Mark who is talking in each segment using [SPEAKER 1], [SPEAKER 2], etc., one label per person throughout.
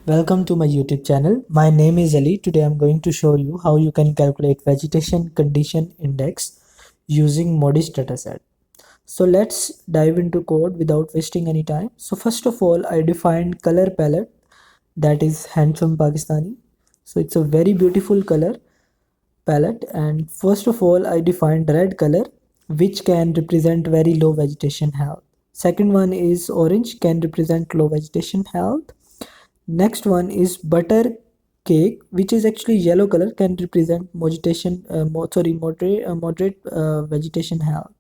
[SPEAKER 1] Welcome to my YouTube channel. My name is Ali. Today I'm going to show you how you can calculate Vegetation Condition Index using MODIS dataset. So let's dive into code without wasting any time. So first of all, I defined color palette, that is HandsomePakistani. So it's a very beautiful color palette, and first of all I defined red color, which can represent very low vegetation health. Second one is orange, can represent low vegetation health. Next one is butter cake, which is actually yellow color, can represent moderate vegetation health.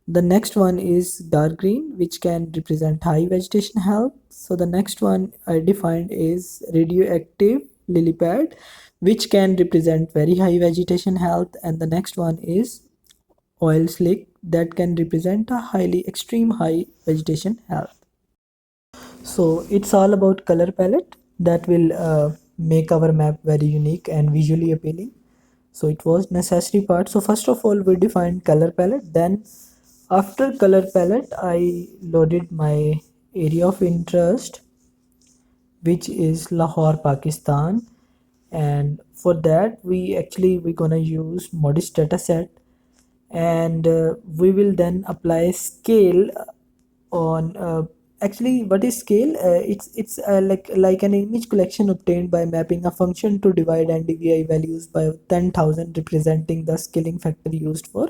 [SPEAKER 1] The next one is dark green, which can represent high vegetation health. So the next one I defined is radioactive lily pad, which can represent very high vegetation health. And the next one is oil slick, that can represent a highly extreme high vegetation health. So it's all about color palette that will make our map very unique and visually appealing. So it was necessary part. So first of all we defined color palette, then after color palette I loaded my area of interest, which is Lahore, Pakistan. And for that we're gonna use MODIS dataset, and we will then apply scale on actually what is scale. It's like an image collection obtained by mapping a function to divide NDVI values by 10,000, representing the scaling factor used for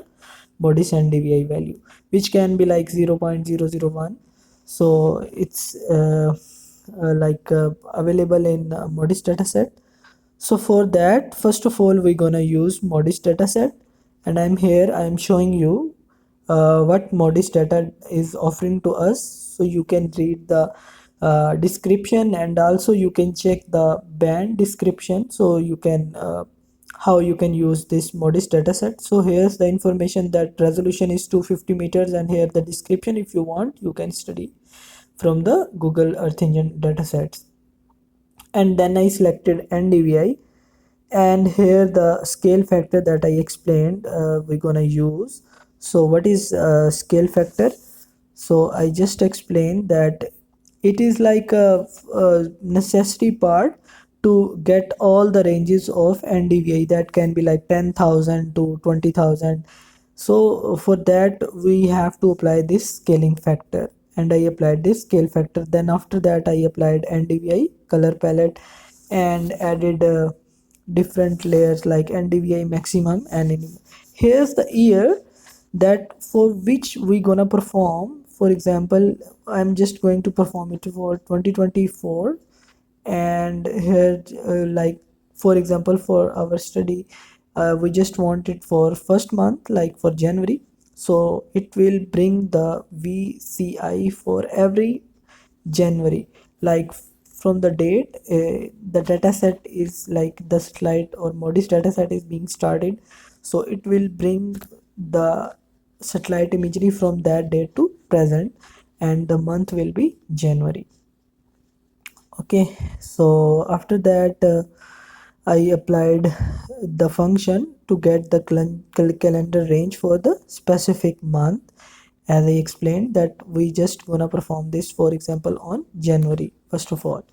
[SPEAKER 1] MODIS NDVI value, which can be like 0.001. So it's available in MODIS dataset. So for that, first of all we're gonna use MODIS dataset, and I'm showing you what MODIS data is offering to us. So you can read the description, and also you can check the band description, so you can how you can use this MODIS dataset. So here's the information that resolution is 250 meters, and here the description. If you want, you can study from the Google Earth Engine datasets. And then I selected NDVI, and here the scale factor that I explained we're gonna use. So what is scale factor? So I just explained that it is like a necessity part to get all the ranges of NDVI, that can be like 10,000 to 20,000. So for that we have to apply this scaling factor, and I applied this scale factor. Then after that I applied NDVI color palette and added different layers like NDVI maximum and minimum. Here's the year that for which we gonna perform. For example, I'm just going to perform it for 2024, and here like for example for our study we just want it for first month, like for January. So it will bring the VCI for every January, like from the date the dataset is like the slide or MODIS dataset is being started. So it will bring the satellite imagery from that date to present, and the month will be January. Okay, so after that I applied the function to get the calendar range for the specific month. As I explained that we just gonna perform this, for example, on January. First of all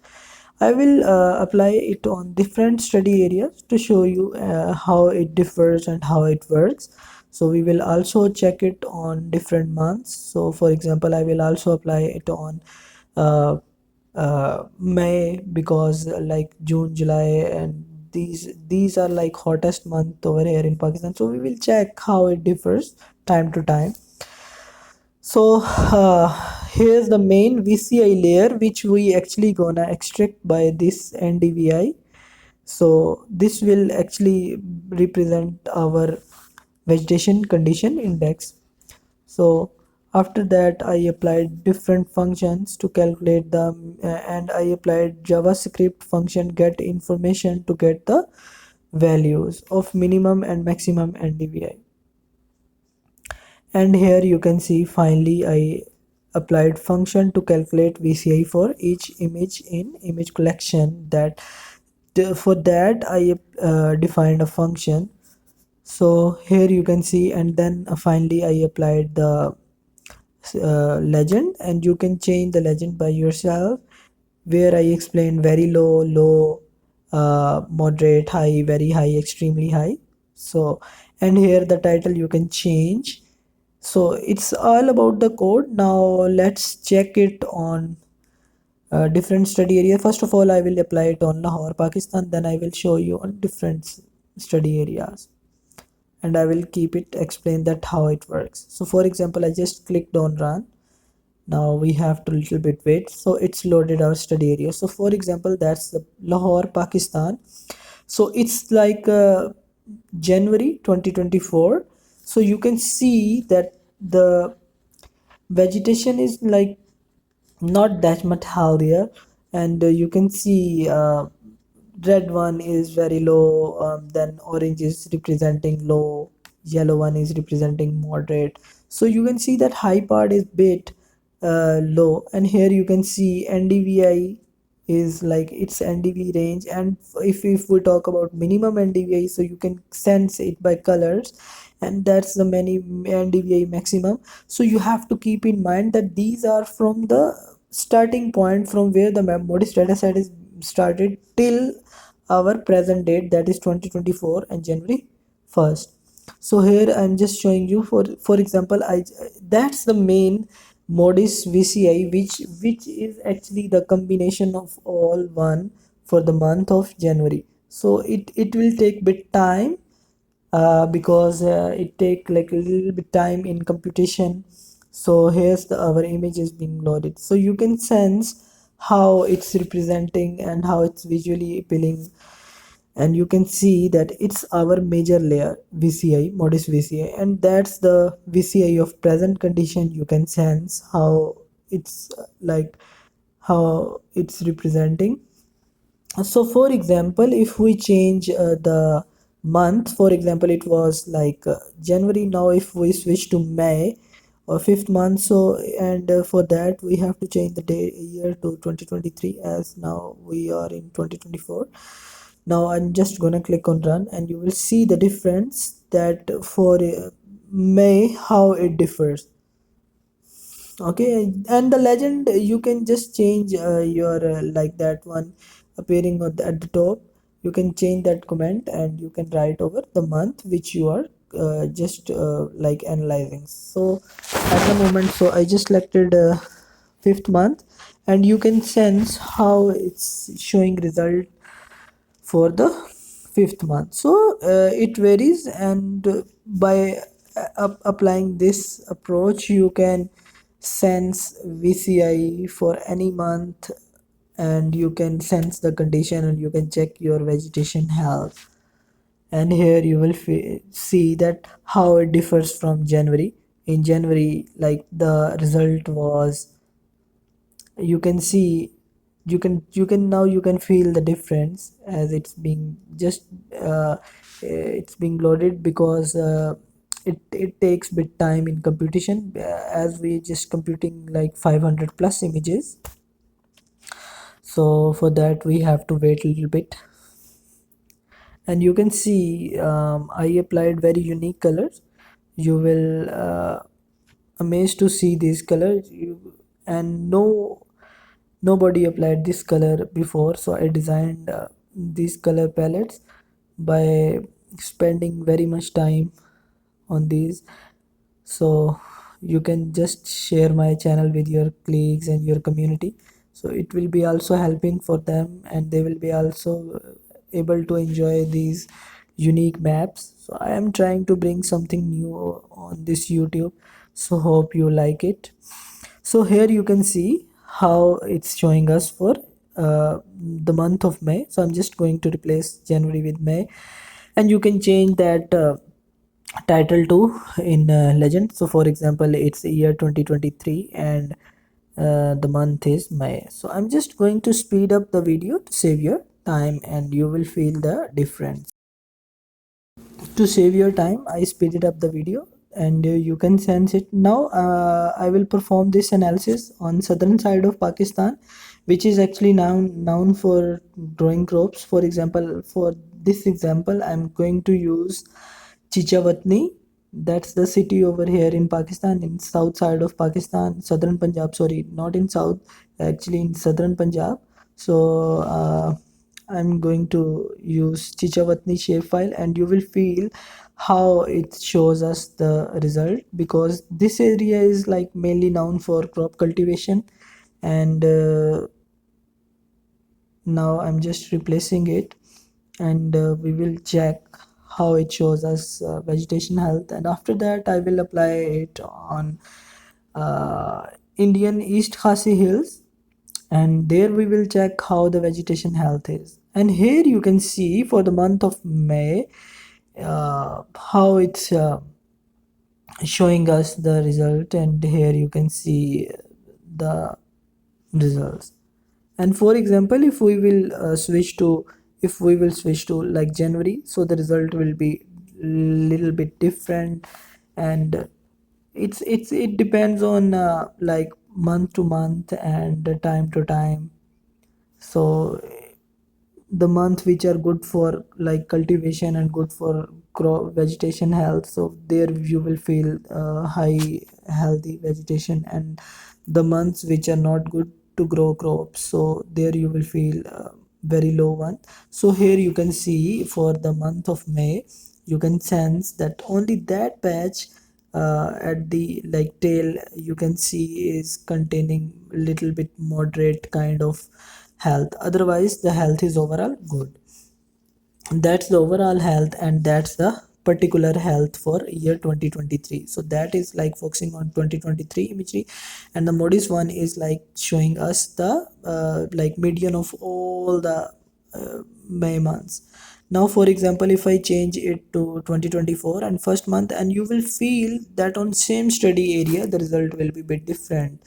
[SPEAKER 1] I will apply it on different study areas to show you how it differs and how it works. So we will also check it on different months. So for example I will also apply it on uh, May, because like June, July, and these are like hottest month over here in Pakistan. So we will check how it differs time to time. So here's the main VCI layer, which we actually gonna extract by this NDVI. So this will actually represent our vegetation condition index. So after that I applied different functions to calculate them, and I applied JavaScript function get information to get the values of minimum and maximum NDVI. And here you can see finally I applied function to calculate VCI for each image in ImageCollection. That for that I defined a function. So here you can see, and then finally I applied the legend, and you can change the legend by yourself. where I explained very low, low, moderate, high, very high, extremely high. So, and here the title you can change. So it's all about the code. Now let's check it on different study area. First of all, I will apply it on Lahore, Pakistan. Then I will show you on different study areas, and I will keep it explain that how it works. So for example, I just clicked on run. Now we have to little bit wait, so it's loaded our study area. So for example, that's the Lahore, Pakistan. So it's like January 2024. So you can see that the vegetation is like not that much healthier, and you can see red one is very low, then orange is representing low, yellow one is representing moderate. So you can see that high part is bit low, and here you can see NDVI is like its NDV range. And if we talk about minimum NDVI, so you can sense it by colors, and that's the many NDVI maximum. So you have to keep in mind that these are from the starting point from where the MODIS dataset is started till our present date, that is 2024 and January 1st. So here I'm just showing you, for example, I that's the main MODIS VCI, which is actually the combination of all one for the month of January. So it will take bit time, because it take like a little bit time in computation. So here's our image is being loaded, so you can sense how it's representing and how it's visually appealing. And you can see that it's our major layer VCI, modis VCI, and that's the VCI of present condition. You can sense how it's like how it's representing. So for example, if we change the month, for example, it was like January. Now if we switch to May or fifth month, so and for that we have to change the day year to 2023, as now we are in 2024. Now I'm just gonna click on run, and you will see the difference that for May how it differs. Okay, and the legend you can just change your like that one appearing at the top. You can change that comment, and you can write over the month which you are just like analyzing. So at the moment, so I just selected fifth month, and you can sense how it's showing result for the fifth month. So it varies, and by applying this approach, you can sense VCI for any month, and you can sense the condition, and you can check your vegetation health. And here you will see that how it differs from January. In January, like the result was, you can see, you can now you can feel the difference as it's being just it's being loaded, because it takes bit time in computation, as we just computing like 500 plus images. So for that we have to wait a little bit. And you can see I applied very unique colors. You will amazed to see these colors. And nobody applied this color before, so I designed these color palettes by spending very much time on these. So you can just share my channel with your colleagues and your community, so it will be also helping for them, and they will be also able to enjoy these unique maps. So I am trying to bring something new on this YouTube, so hope you like it. So here you can see how it's showing us for the month of May. So I'm just going to replace January with May, and you can change that title to in legend. So for example, it's year 2023, and the month is May. So I'm just going to speed up the video to save your time, and you will feel the difference. To save your time, I speeded up the video, and you can sense it now. I will perform this analysis on southern side of Pakistan, which is actually known for growing crops. For example, for this example, I'm going to use Chichawatni. That's the city over here in Pakistan, in south side of Pakistan, southern Punjab. Sorry, not in south, actually in southern Punjab. So I'm going to use Chichawatni shapefile, and you will feel how it shows us the result, because this area is like mainly known for crop cultivation. And now I'm just replacing it, and we will check how it shows us vegetation health. And after that I will apply it on uh, Indian East Khasi Hills, and there we will check how the vegetation health is. And here you can see for the month of May how it's showing us the result, and here you can see the results. And for example, if we will switch to like January, so the result will be little bit different. And it depends on like month to month and time to time. So the month which are good for like cultivation and good for crop vegetation health, so there you will feel high healthy vegetation. And the months which are not good to grow crops, so there you will feel very low one. So here you can see for the month of May, you can sense that only that patch at the like tail you can see is containing little bit moderate kind of health. Otherwise the health is overall good. That's the overall health, and that's the particular health for year 2023. So that is like focusing on 2023 imagery. And the modis one is like showing us the like median of all the May months. Now for example, if I change it to 2024 and first month, and you will feel that on same study area the result will be bit different.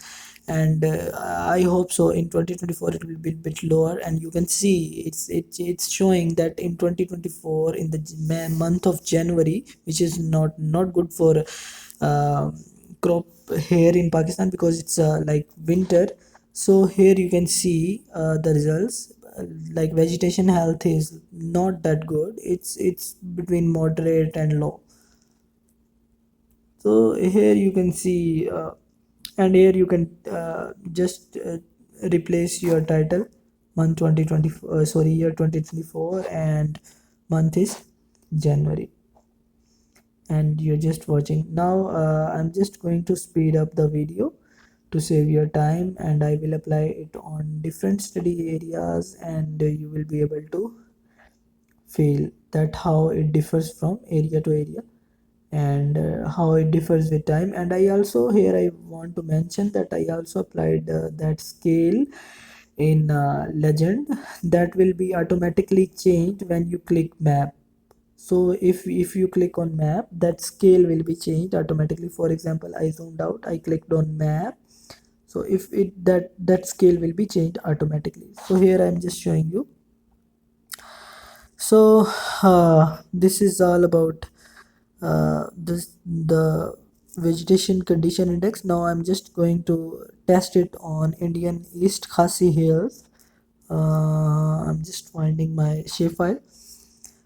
[SPEAKER 1] And I hope so in 2024 it will be a bit lower. And you can see it's showing that in 2024 in the month of January, which is not good for uh, crop here in Pakistan, because it's like winter. So here you can see the results. Like vegetation health is not that good, it's between moderate and low. So here you can see and here you can just replace your title, month 2020 sorry year 2024, and month is January. And you're just watching now. I'm just going to speed up the video to save your time, and I will apply it on different study areas, and you will be able to feel that how it differs from area to area, and how it differs with time. And I also here I want to mention that I also applied that scale in legend, that will be automatically changed when you click map. So if you click on map, that scale will be changed automatically. For example, I zoomed out, I clicked on map, so if it that scale will be changed automatically. So here I'm just showing you. So this is all about the vegetation condition index. Now I'm just going to test it on Indian East Khasi Hills. I'm just finding my shapefile.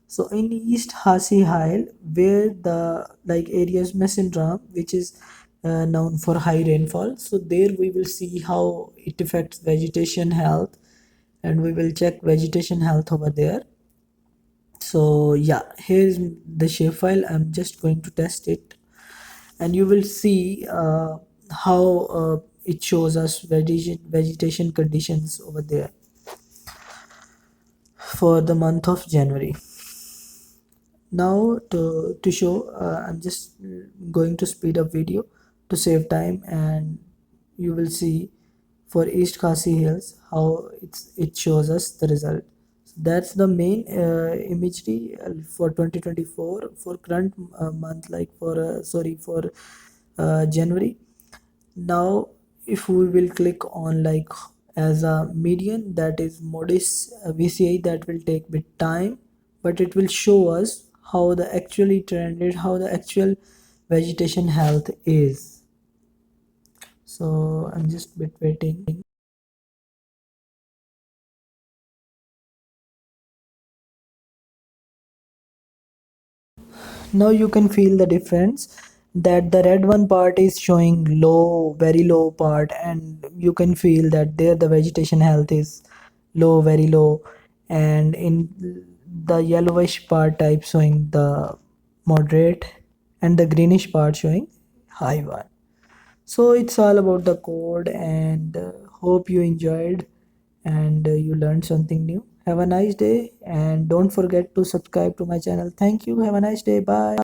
[SPEAKER 1] So in East Khasi Hill, where the like areas Mesendram, which is known for high rainfall, so there we will see how it affects vegetation health, and we will check vegetation health over there. So yeah, here's the shapefile. I'm just going to test it, and you will see how it shows us vegetation conditions over there for the month of January. Now to show, I'm just going to speed up video to save time, and you will see for East Khasi Hills how it shows us the result. So that's the main imagery for 2024 for current month, like for sorry for January. Now if we will click on like as a median, that is MODIS VCI, that will take bit time, but it will show us how the actually trended, how the actual vegetation health is. So I'm just bit waiting. Now you can feel the difference, that the red one part is showing low, very low part, and you can feel that there the vegetation health is low, very low, and in the yellowish part type showing the moderate, and the greenish part showing high one. So it's all about the code, and hope you enjoyed, and you learned something new. Have a nice day, and don't forget to subscribe to my channel. Thank you. Have a nice day. Bye.